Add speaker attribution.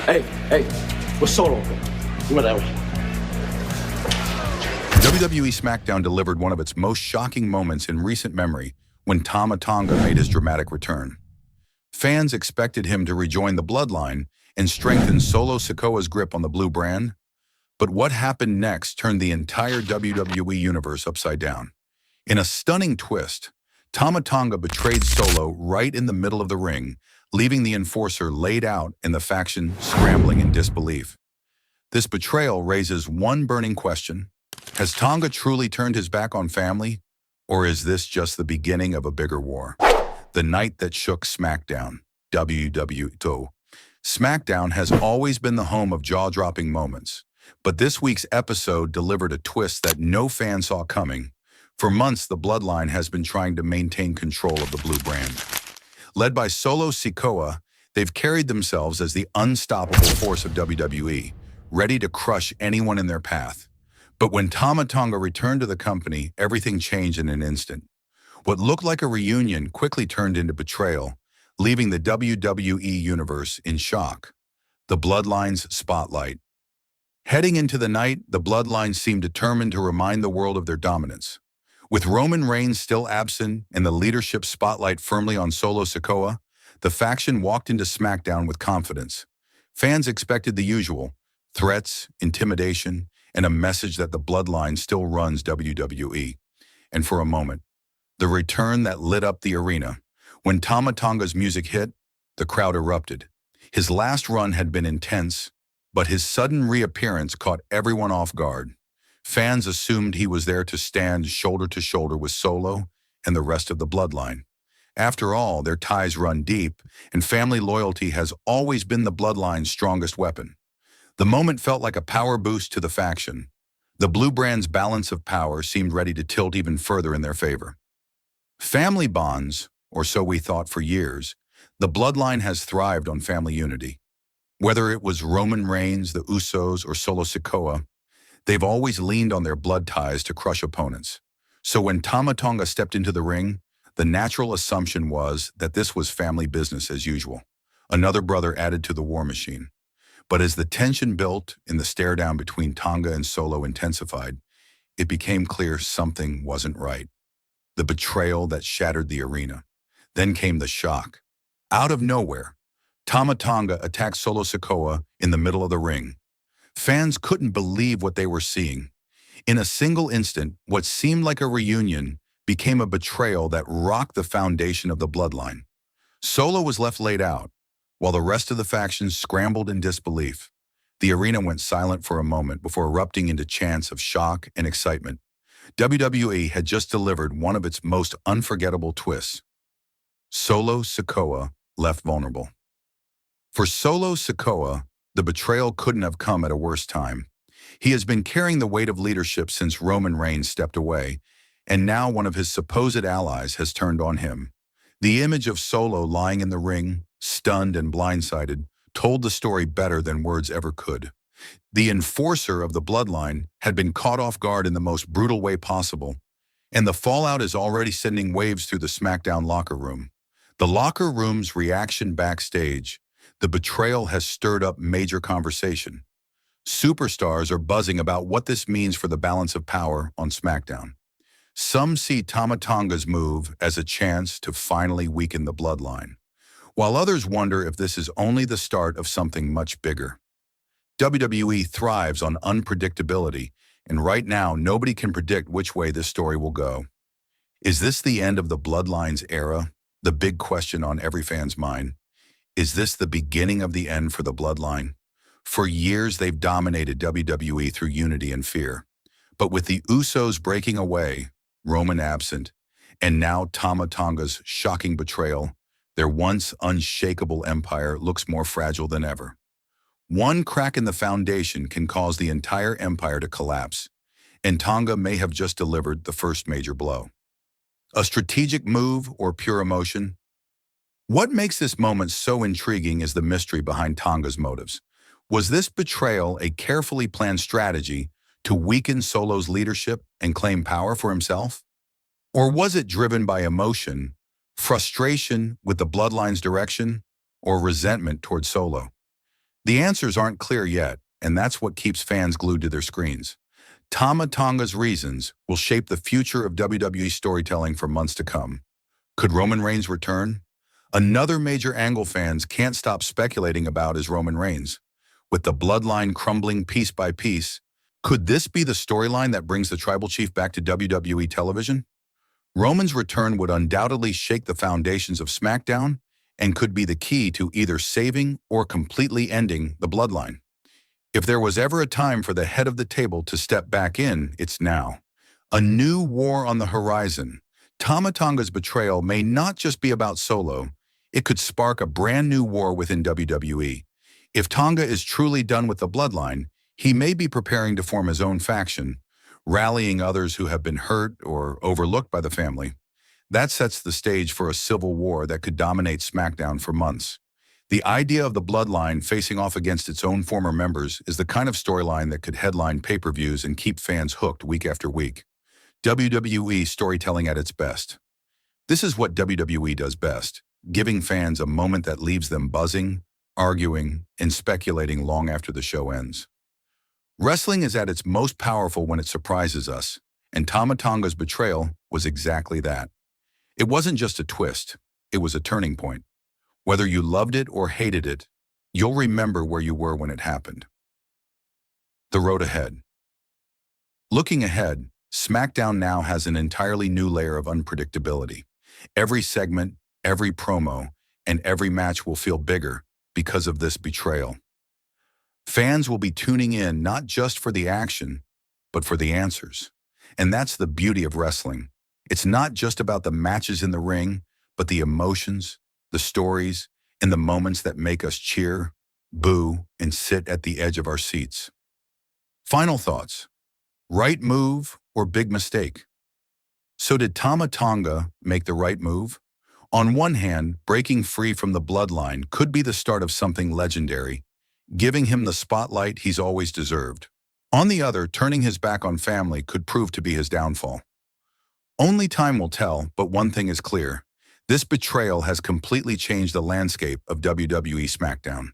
Speaker 1: Hey, what's Solo? Whatever.
Speaker 2: WWE SmackDown delivered one of its most shocking moments in recent memory when Tama Tonga made his dramatic return. Fans expected him to rejoin the bloodline and strengthen Solo Sikoa's grip on the blue brand, but what happened next turned the entire WWE Universe upside down. In a stunning twist, Tama Tonga betrayed Solo right in the middle of the ring, leaving the enforcer laid out and the faction scrambling in disbelief. This betrayal raises one burning question. Has Tonga truly turned his back on family, or is this just the beginning of a bigger war? The night that shook SmackDown, WWE. SmackDown has always been the home of jaw-dropping moments, but this week's episode delivered a twist that no fan saw coming. For months, the Bloodline has been trying to maintain control of the blue brand. Led by Solo Sikoa, they've carried themselves as the unstoppable force of WWE, ready to crush anyone in their path. But when Tama Tonga returned to the company, everything changed in an instant. What looked like a reunion quickly turned into betrayal, leaving the WWE Universe in shock. The Bloodline's spotlight. Heading into the night, the Bloodline seemed determined to remind the world of their dominance. With Roman Reigns still absent and the leadership spotlight firmly on Solo Sikoa, the faction walked into SmackDown with confidence. Fans expected the usual: threats, intimidation, and a message that the Bloodline still runs WWE. And for a moment, the return that lit up the arena. When Tama Tonga's music hit, the crowd erupted. His last run had been intense, but his sudden reappearance caught everyone off guard. Fans assumed he was there to stand shoulder to shoulder with Solo and the rest of the Bloodline. After all, their ties run deep, and family loyalty has always been the Bloodline's strongest weapon. The moment felt like a power boost to the faction. The blue brand's balance of power seemed ready to tilt even further in their favor. Family bonds, or so we thought for years, the Bloodline has thrived on family unity. Whether it was Roman Reigns, the Usos, or Solo Sikoa, they've always leaned on their blood ties to crush opponents. So when Tama Tonga stepped into the ring, the natural assumption was that this was family business as usual. Another brother added to the war machine. But as the tension built and the stare-down between Tonga and Solo intensified, it became clear something wasn't right. The betrayal that shattered the arena. Then came the shock. Out of nowhere, Tama Tonga attacked Solo Sikoa in the middle of the ring. Fans couldn't believe what they were seeing. In a single instant, what seemed like a reunion became a betrayal that rocked the foundation of the Bloodline. Solo was left laid out, while the rest of the factions scrambled in disbelief. The arena went silent for a moment before erupting into chants of shock and excitement. WWE had just delivered one of its most unforgettable twists. Solo Sikoa left vulnerable. For Solo Sikoa, the betrayal couldn't have come at a worse time. He has been carrying the weight of leadership since Roman Reigns stepped away, and now one of his supposed allies has turned on him. The image of Solo lying in the ring, stunned and blindsided, told the story better than words ever could. The enforcer of the Bloodline had been caught off guard in the most brutal way possible, and the fallout is already sending waves through the SmackDown locker room. The locker room's reaction backstage. The betrayal has stirred up major conversation. Superstars are buzzing about what this means for the balance of power on SmackDown. Some see Tama Tonga's move as a chance to finally weaken the Bloodline, while others wonder if this is only the start of something much bigger. WWE thrives on unpredictability, and right now nobody can predict which way this story will go. Is this the end of the Bloodline's era? The big question on every fan's mind. Is this the beginning of the end for the Bloodline? For years, they've dominated WWE through unity and fear. But with the Usos breaking away, Roman absent, and now Tama Tonga's shocking betrayal, their once unshakable empire looks more fragile than ever. One crack in the foundation can cause the entire empire to collapse, and Tonga may have just delivered the first major blow. A strategic move or pure emotion? What makes this moment so intriguing is the mystery behind Tonga's motives. Was this betrayal a carefully planned strategy to weaken Solo's leadership and claim power for himself? Or was it driven by emotion, frustration with the Bloodline's direction, or resentment toward Solo? The answers aren't clear yet, and that's what keeps fans glued to their screens. Tama Tonga's reasons will shape the future of WWE storytelling for months to come. Could Roman Reigns return? Another major angle fans can't stop speculating about is Roman Reigns. With the bloodline crumbling piece by piece, could this be the storyline that brings the Tribal Chief back to WWE television? Roman's return would undoubtedly shake the foundations of SmackDown and could be the key to either saving or completely ending the bloodline. If there was ever a time for the head of the table to step back in, it's now. A new war on the horizon. Tama Tonga's betrayal may not just be about Solo, it could spark a brand new war within WWE. If Tonga is truly done with the bloodline, he may be preparing to form his own faction, rallying others who have been hurt or overlooked by the family. That sets the stage for a civil war that could dominate SmackDown for months. The idea of the bloodline facing off against its own former members is the kind of storyline that could headline pay-per-views and keep fans hooked week after week. WWE storytelling at its best. This is what WWE does best, giving fans a moment that leaves them buzzing, arguing, and speculating long after the show ends. Wrestling is at its most powerful when it surprises us, and Tama Tonga's betrayal was exactly that. It wasn't just a twist, it was a turning point. Whether you loved it or hated it, you'll remember where you were when it happened. The road ahead. Looking ahead, SmackDown now has an entirely new layer of unpredictability. Every segment, every promo, and every match will feel bigger because of this betrayal. Fans will be tuning in not just for the action, but for the answers. And that's the beauty of wrestling. It's not just about the matches in the ring, but the emotions, the stories, and the moments that make us cheer, boo, and sit at the edge of our seats. Final thoughts. Right move or big mistake? So did Tama Tonga make the right move? On one hand, breaking free from the bloodline could be the start of something legendary, giving him the spotlight he's always deserved. On the other, turning his back on family could prove to be his downfall. Only time will tell, but one thing is clear. This betrayal has completely changed the landscape of WWE SmackDown.